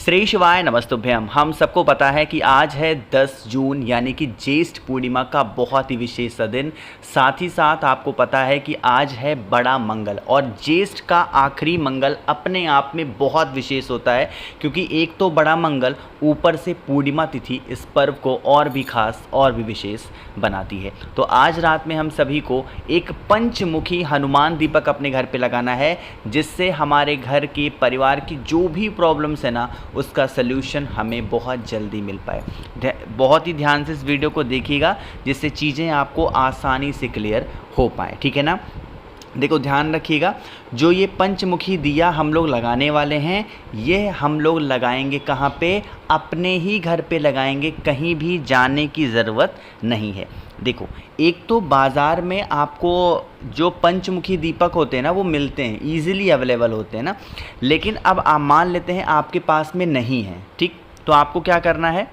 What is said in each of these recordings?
श्री शिवाय नमस्तुभ्यम। हम सबको पता है कि आज है 10 जून यानी कि ज्येष्ठ पूर्णिमा का बहुत ही विशेष दिन। साथ ही साथ आपको पता है कि आज है बड़ा मंगल और ज्येष्ठ का आखिरी मंगल अपने आप में बहुत विशेष होता है, क्योंकि एक तो बड़ा मंगल ऊपर से पूर्णिमा तिथि इस पर्व को और भी खास और भी विशेष बनाती है। तो आज रात में हम सभी को एक पंचमुखी हनुमान दीपक अपने घर पे लगाना है, जिससे हमारे घर के परिवार की जो भी प्रॉब्लम्स है ना, उसका सल्यूशन हमें बहुत जल्दी मिल पाए। बहुत ही ध्यान से इस वीडियो को देखिएगा, जिससे चीज़ें आपको आसानी से क्लियर हो पाए, ठीक है ना। देखो, ध्यान रखिएगा, जो ये पंचमुखी दिया हम लोग लगाने वाले हैं, ये हम लोग लगाएंगे कहाँ पे? अपने ही घर पे लगाएंगे, कहीं भी जाने की ज़रूरत नहीं है। देखो, एक तो बाज़ार में आपको जो पंचमुखी दीपक होते हैं ना, वो मिलते हैं, ईज़िली अवेलेबल होते हैं ना। लेकिन अब आप मान लेते हैं आपके पास में नहीं है, ठीक, तो आपको क्या करना है?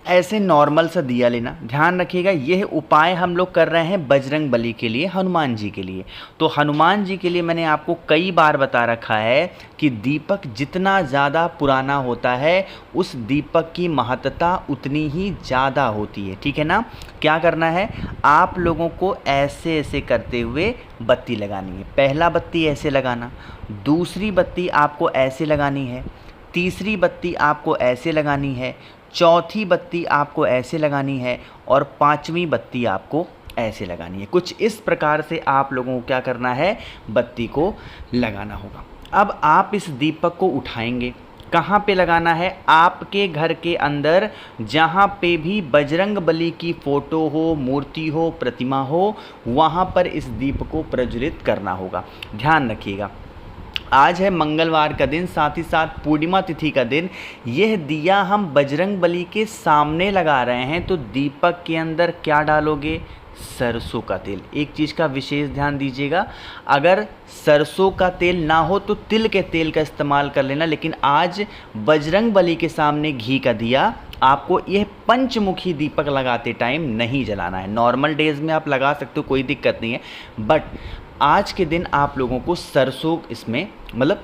ऐसे नॉर्मल सा दिया लेना। ध्यान रखिएगा, यह उपाय हम लोग कर रहे हैं बजरंग बली के लिए, हनुमान जी के लिए। तो हनुमान जी के लिए मैंने आपको कई बार बता रखा है कि दीपक जितना ज़्यादा पुराना होता है, उस दीपक की महत्ता उतनी ही ज़्यादा होती है, ठीक है ना। क्या करना है? आप लोगों को ऐसे ऐसे करते हुए बत्ती लगानी है। पहला बत्ती ऐसे लगाना, दूसरी बत्ती आपको ऐसे लगानी है, तीसरी बत्ती आपको ऐसे लगानी है, चौथी बत्ती आपको ऐसे लगानी है और पांचवी बत्ती आपको ऐसे लगानी है। कुछ इस प्रकार से आप लोगों को क्या करना है? बत्ती को लगाना होगा। अब आप इस दीपक को उठाएंगे, कहाँ पे लगाना है? आपके घर के अंदर जहाँ पे भी बजरंग बली की फ़ोटो हो, मूर्ति हो, प्रतिमा हो, वहाँ पर इस दीप को प्रज्वलित करना होगा। ध्यान रखिएगा, आज है मंगलवार का दिन, साथ ही साथ पूर्णिमा तिथि का दिन। यह दिया हम बजरंग बली के सामने लगा रहे हैं, तो दीपक के अंदर क्या डालोगे? सरसों का तेल। एक चीज़ का विशेष ध्यान दीजिएगा, अगर सरसों का तेल ना हो तो तिल के तेल का इस्तेमाल कर लेना, लेकिन आज बजरंग बली के सामने घी का दिया आपको यह पंचमुखी दीपक लगाते टाइम नहीं जलाना है। नॉर्मल डेज में आप लगा सकते हो, कोई दिक्कत नहीं है, बट आज के दिन आप लोगों को सरसों इसमें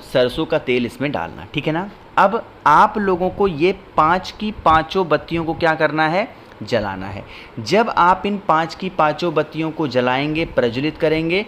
सरसों का तेल इसमें डालना, ठीक है ना। अब आप लोगों को ये 5 की पाँचों बत्तियों को क्या करना है? जलाना है। जब आप इन 5 की पाँचों बत्तियों को जलाएंगे, प्रज्वलित करेंगे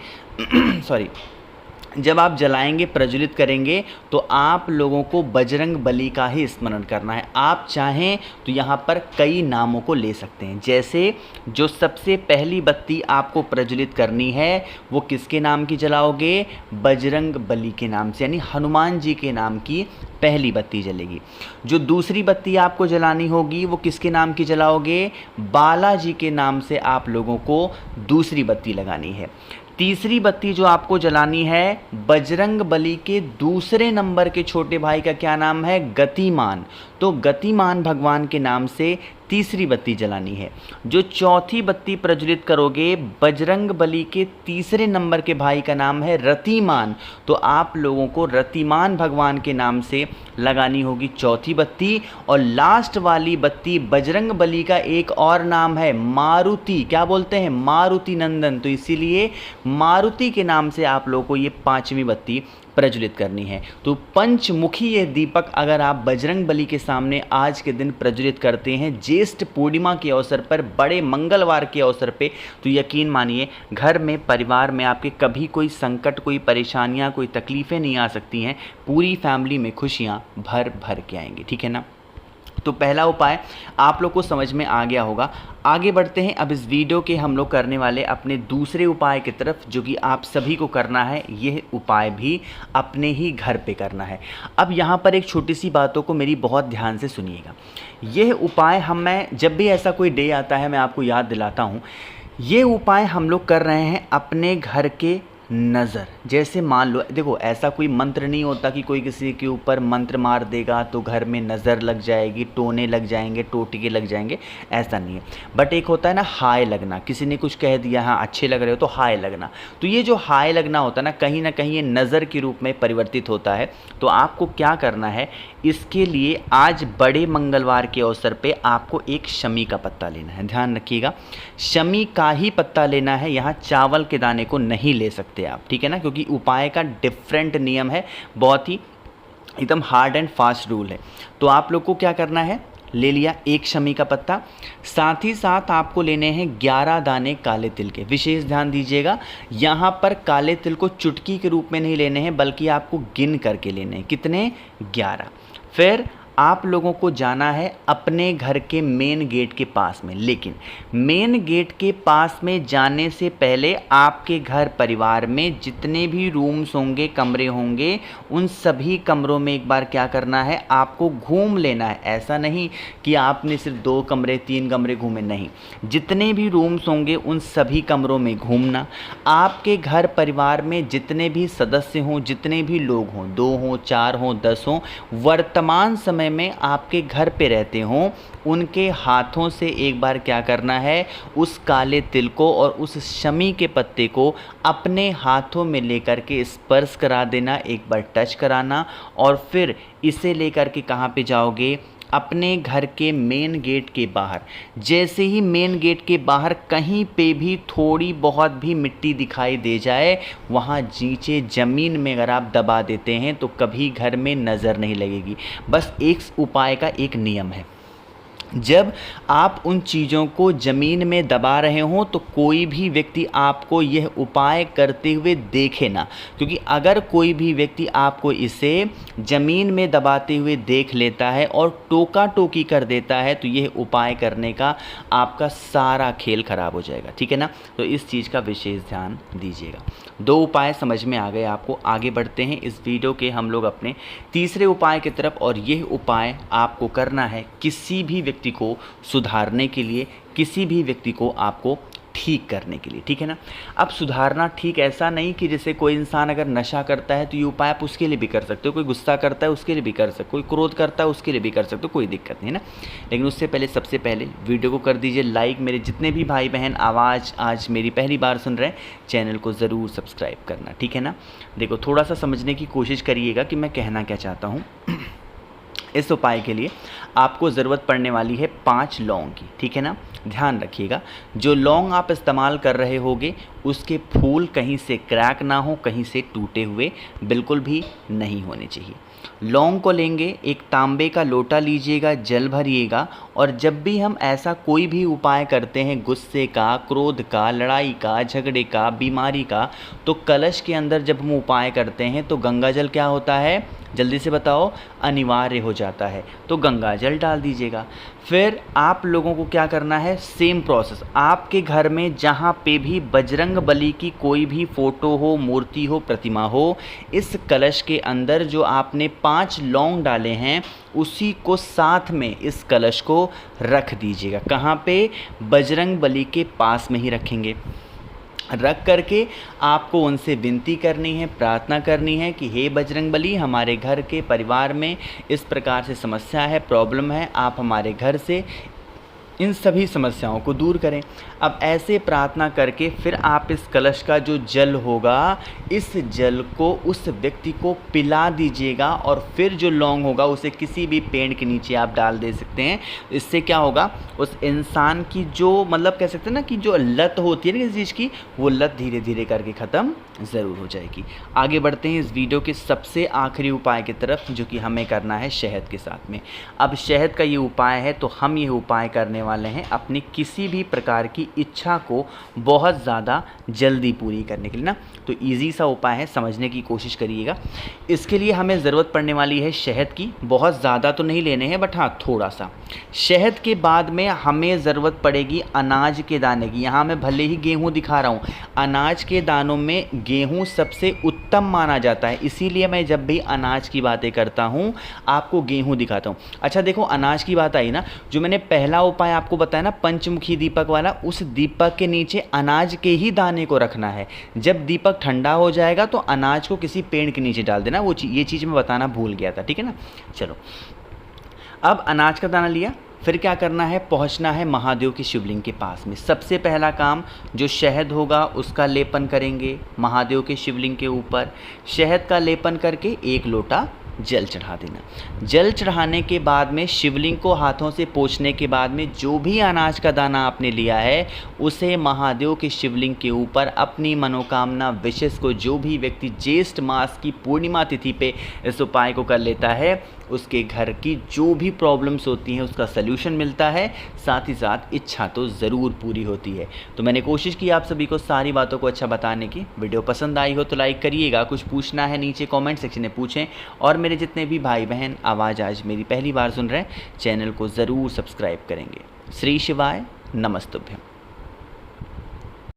जब आप जलाएंगे, प्रज्वलित करेंगे, तो आप लोगों को बजरंग बली का ही स्मरण करना है। आप चाहें तो यहाँ पर कई नामों को ले सकते हैं। जैसे जो सबसे पहली बत्ती आपको प्रज्वलित करनी है, वो किसके नाम की जलाओगे? बजरंग बली के नाम से, यानी हनुमान जी के नाम की पहली बत्ती जलेगी। जो दूसरी बत्ती आपको जलानी होगी, वो किसके नाम की जलाओगे? बालाजी के नाम से आप लोगों को दूसरी बत्ती लगानी है। तीसरी बत्ती जो आपको जलानी है, बजरंग बली के दूसरे नंबर के छोटे भाई का क्या नाम है? गतिमान। तो गतिमान भगवान के नाम से तीसरी बत्ती जलानी है। जो चौथी बत्ती प्रज्वलित करोगे, बजरंग बली के तीसरे नंबर के भाई का नाम है रतिमान, तो आप लोगों को रतिमान भगवान के नाम से लगानी होगी चौथी बत्ती। और लास्ट वाली बत्ती बजरंग बली का एक और नाम है मारुति। क्या बोलते हैं? मारुति नंदन। तो इसीलिए मारुति के नाम से आप लोगों को ये 5वीं बत्ती प्रज्वलित करनी है। तो पंचमुखी ये दीपक अगर आप बजरंग बली के सामने आज के दिन प्रज्वलित करते हैं, ज्येष्ठ पूर्णिमा के अवसर पर, बड़े मंगलवार के अवसर पे, तो यकीन मानिए घर में, परिवार में आपके कभी कोई संकट, कोई परेशानियां, कोई तकलीफ़ें नहीं आ सकती हैं। पूरी फैमिली में खुशियां भर भर के आएंगी, ठीक है ना। तो पहला उपाय आप लोग को समझ में आ गया होगा। आगे बढ़ते हैं। अब इस वीडियो के हम लोग करने वाले अपने दूसरे उपाय की तरफ, जो कि आप सभी को करना है। यह उपाय भी अपने ही घर पे करना है। अब यहाँ पर एक छोटी सी बातों को मेरी बहुत ध्यान से सुनिएगा। यह उपाय मैं जब भी ऐसा कोई डे आता है, मैं आपको याद दिलाता हूँ। ये उपाय हम लोग कर रहे हैं अपने घर के नज़र। जैसे मान लो, देखो, ऐसा कोई मंत्र नहीं होता कि कोई किसी के ऊपर मंत्र मार देगा तो घर में नज़र लग जाएगी, टोने लग जाएंगे, टोटके लग जाएंगे, ऐसा नहीं है। बट एक होता है ना हाय लगना, किसी ने कुछ कह दिया, हाँ अच्छे लग रहे हो, तो हाय लगना। तो ये जो हाय लगना होता है ना कहीं ये नज़र के रूप में परिवर्तित होता है। तो आपको क्या करना है? इसके लिए आज बड़े मंगलवार के अवसर पे आपको एक शमी का पत्ता लेना है। ध्यान रखिएगा, शमी का ही पत्ता लेना है, यहाँ चावल के दाने को नहीं ले सकते आप, ठीक है ना, क्योंकि उपाय का डिफरेंट नियम है, बहुत ही एकदम हार्ड एंड फास्ट रूल है। तो आप लोग को क्या करना है, ले लिया एक शमी का पत्ता, साथ ही साथ आपको लेने हैं 11 दाने काले तिल के। विशेष ध्यान दीजिएगा, यहाँ पर काले तिल को चुटकी के रूप में नहीं लेने हैं, बल्कि आपको गिन करके लेने हैं। कितने? 11। फिर आप लोगों को जाना है अपने घर के मेन गेट के पास में, लेकिन मेन गेट के पास में जाने से पहले आपके घर परिवार में जितने भी रूम्स होंगे, कमरे होंगे, उन सभी कमरों में एक बार क्या करना है, आपको घूम लेना है। ऐसा नहीं कि आपने सिर्फ 2 कमरे 3 कमरे घूमे, नहीं, जितने भी रूम्स होंगे उन सभी कमरों में घूमना। आपके घर परिवार में जितने भी सदस्य हों, जितने भी लोग हों, 2 हों 4 हों 10 हों, वर्तमान समय में आपके घर पे रहते हों, उनके हाथों से एक बार क्या करना है, उस काले तिल को और उस शमी के पत्ते को अपने हाथों में लेकर के स्पर्श करा देना, एक बार टच कराना, और फिर इसे लेकर के कहाँ पे जाओगे, अपने घर के मेन गेट के बाहर। जैसे ही मेन गेट के बाहर कहीं पे भी थोड़ी बहुत भी मिट्टी दिखाई दे जाए, वहाँ नीचे ज़मीन में अगर आप दबा देते हैं तो कभी घर में नज़र नहीं लगेगी। बस एक उपाय का एक नियम है, जब आप उन चीज़ों को ज़मीन में दबा रहे हों तो कोई भी व्यक्ति आपको यह उपाय करते हुए देखे ना, क्योंकि अगर कोई भी व्यक्ति आपको इसे ज़मीन में दबाते हुए देख लेता है और टोका टोकी कर देता है तो यह उपाय करने का आपका सारा खेल खराब हो जाएगा। ठीक है ना, तो इस चीज़ का विशेष ध्यान दीजिएगा। 2 उपाय समझ में आ गए आपको। आगे बढ़ते हैं इस वीडियो के हम लोग अपने तीसरे उपाय की तरफ, और यह उपाय आपको करना है किसी भी व्यक्ति को सुधारने के लिए, किसी भी व्यक्ति को आपको ठीक करने के लिए। ठीक है ना, अब सुधारना ठीक ऐसा नहीं कि जैसे कोई इंसान अगर नशा करता है तो ये उपाय आप उसके लिए भी कर सकते हो, कोई गुस्सा करता है उसके लिए भी कर सकते हो, कोई क्रोध करता है उसके लिए भी कर सकते हो, कोई दिक्कत नहीं है ना। लेकिन उससे पहले सबसे पहले वीडियो को कर दीजिए लाइक। मेरे जितने भी भाई बहन आवाज़ आज मेरी पहली बार सुन रहे हैं, चैनल को ज़रूर सब्सक्राइब करना। ठीक है ना, देखो थोड़ा सा समझने की कोशिश करिएगा कि मैं कहना क्या चाहता हूँ। इस उपाय के लिए आपको ज़रूरत पड़ने वाली है 5 लौंग की। ठीक है ना, ध्यान रखिएगा, जो लौंग आप इस्तेमाल कर रहे होगे उसके फूल कहीं से क्रैक ना हो, कहीं से टूटे हुए बिल्कुल भी नहीं होने चाहिए। लौंग को लेंगे, एक तांबे का लोटा लीजिएगा, जल भरिएगा, और जब भी हम ऐसा कोई भी उपाय करते हैं, गुस्से का, क्रोध का, लड़ाई का, झगड़े का, बीमारी का, तो कलश के अंदर जब हम उपाय करते हैं तो गंगा जल क्या होता है, जल्दी से बताओ, अनिवार्य हो जाता है। तो गंगा जल डाल दीजिएगा। फिर आप लोगों को क्या करना है, सेम प्रोसेस, आपके घर में जहाँ पे भी बजरंग बली की कोई भी फ़ोटो हो, मूर्ति हो, प्रतिमा हो, इस कलश के अंदर जो आपने 5 लौंग डाले हैं उसी को साथ में इस कलश को रख दीजिएगा। कहाँ पे, बजरंग बली के पास में ही रखेंगे। रख करके आपको उनसे विनती करनी है, प्रार्थना करनी है कि हे बजरंग बली, हमारे घर के परिवार में इस प्रकार से समस्या है, प्रॉब्लम है, आप हमारे घर से इन सभी समस्याओं को दूर करें। अब ऐसे प्रार्थना करके फिर आप इस कलश का जो जल होगा, इस जल को उस व्यक्ति को पिला दीजिएगा, और फिर जो लौंग होगा उसे किसी भी पेड़ के नीचे आप डाल दे सकते हैं। इससे क्या होगा, उस इंसान की जो मतलब कह सकते हैं ना कि जो लत होती है ना किसी चीज़ की, वो लत धीरे धीरे करके ख़त्म ज़रूर हो जाएगी। आगे बढ़ते हैं इस वीडियो के सबसे आखिरी उपाय की तरफ, जो कि हमें करना है शहद के साथ में। अब शहद का ये उपाय है, तो हम ये उपाय करने वाले हैं अपनी किसी भी प्रकार की इच्छा को बहुत ज़्यादा जल्दी पूरी करने के लिए ना। तो इजी सा उपाय है, समझने की कोशिश करिएगा। इसके लिए हमें ज़रूरत पड़ने वाली है शहद की, बहुत ज़्यादा तो नहीं लेने हैं बट हाँ थोड़ा सा। शहद के बाद में हमें ज़रूरत पड़ेगी अनाज के दाने की। यहाँ मैं भले ही गेहूँ दिखा रहा हूँ, अनाज के दानों में गेहूँ सबसे उत्तम माना जाता है, इसीलिए मैं जब भी अनाज की बातें करता हूँ आपको गेहूँ दिखाता हूँ। अच्छा देखो, अनाज की बात आई ना, जो मैंने पहला उपाय आपको बताया ना पंचमुखी दीपक वाला, उस दीपक के नीचे अनाज के ही दाने को रखना है। जब दीपक ठंडा हो जाएगा तो अनाज को किसी पेड़ के नीचे डाल देना। ये चीज़ मैं बताना भूल गया था। ठीक है ना, चलो अब अनाज का दाना लिया, फिर क्या करना है, पहुंचना है महादेव की शिवलिंग के पास में। सबसे पहला काम, जो शहद होगा उसका लेपन करेंगे महादेव के शिवलिंग के ऊपर। शहद का लेपन करके 1 लोटा जल चढ़ा देना। जल चढ़ाने के बाद में शिवलिंग को हाथों से पोंछने के बाद में जो भी अनाज का दाना आपने लिया है उसे महादेव के शिवलिंग के ऊपर अपनी मनोकामना विशेष को, जो भी व्यक्ति ज्येष्ठ मास की पूर्णिमा तिथि पे इस उपाय को कर लेता है उसके घर की जो भी प्रॉब्लम्स होती हैं उसका सल्यूशन मिलता है, साथ ही साथ इच्छा तो ज़रूर पूरी होती है। तो मैंने कोशिश की आप सभी को सारी बातों को अच्छा बताने की। वीडियो पसंद आई हो तो लाइक करिएगा, कुछ पूछना है नीचे कमेंट सेक्शन में पूछें, और मेरे जितने भी भाई बहन आवाज़ आज मेरी पहली बार सुन रहे हैं चैनल को ज़रूर सब्सक्राइब करेंगे। श्री शिवाय नमस्तुभ्यम।